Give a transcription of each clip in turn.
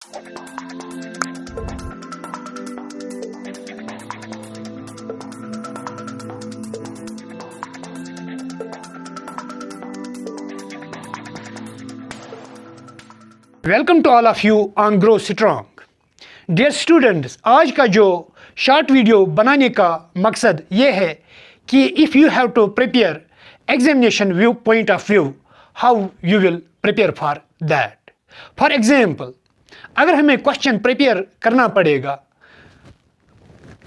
Welcome to all of you on Grow Strong. Dear students, आज का जो short video बनाने का मकसद ये है कि if you have to prepare examination view point of view, how you will prepare for that. For example, अगर हमें क्वेश्चन प्रिपेयर करना पड़ेगा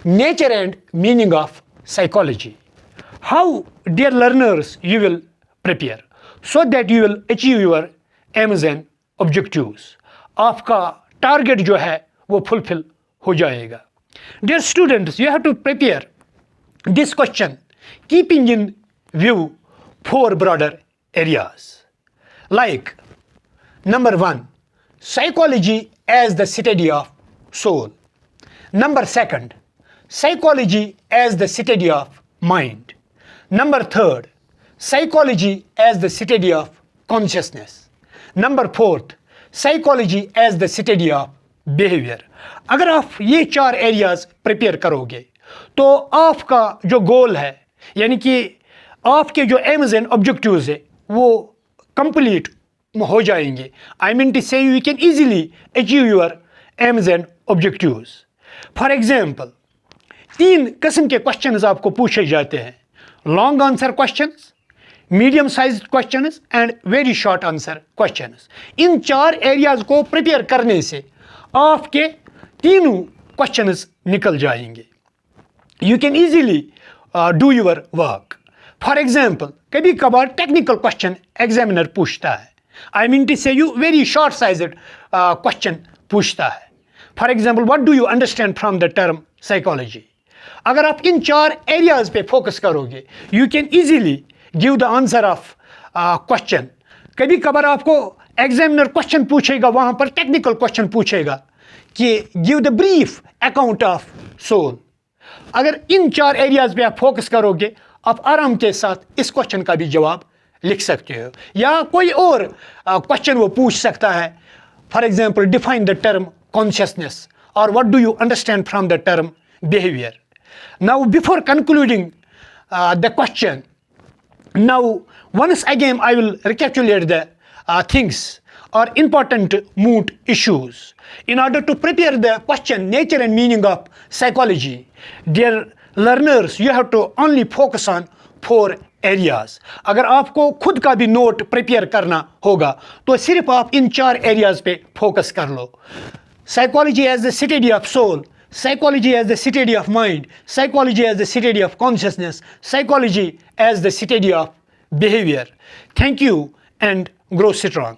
nature and meaning of psychology, how dear learners you will prepare so that you will achieve your aims and objectives. आपका target जो है वो fulfil हो जाएगा। Dear students, you have to prepare this question keeping in view 4 broader areas like number 1, psychology as the study of soul. Number 2, psychology as the study of mind. Number 3, psychology as the study of consciousness. Number 4, psychology as the study of behaviour. अगर आप ये 4 areas prepare करोगे तो आपका जो गोल है, यानी कि आपके जो एम्स एंड ऑब्जेक्टिव्स है, वो कंप्लीट हो जाएंगे। आई मीन टू से you can easily achieve your aims and objectives. For example, 3 किस्म के क्वेश्चंस आपको पूछे जाते हैं: long answer questions, medium size questions and very short answer questions. In 4 areas को प्रिपेयर करने से आपके तीनों क्वेश्चंस निकल जाएंगे। You can easily do your work. For example, कभी कभार टेक्निकल क्वेश्चन एग्जामिनर पूछता है, आई मीन टू से यू वेरी शॉर्ट साइजेड क्वेश्चन पूछता है। For example, what do you understand from the term psychology. अगर आप इन 4 एरियाज पे फोकस करोगे, you can easily give the answer of question. कभी कभार आपको एग्जामिनर क्वेश्चन पूछेगा, वहाँ पर टेक्निकल क्वेश्चन पूछेगा कि give the brief account of soul. अगर इन 4 एरियाज पे आप फोकस करोगे, आप आराम के साथ इस क्वेश्चन का भी जवाब लिख सकते हो। या कोई और क्वेश्चन वो पूछ सकता है, for example, define the term consciousness और what do you understand from the term behaviour. Now before concluding the question, now once again I will recapitulate the things or important moot issues in order to prepare the question nature and meaning of psychology. Dear learners, you have to only focus on 4 areas. अगर आपको खुद का भी note prepare करना होगा तो सिर्फ आप इन 4 एरियाज पे फोकस कर लो: psychology as the study of soul, psychology as the study of mind, psychology as the study of consciousness, psychology as the study of behavior. Thank you and grow strong.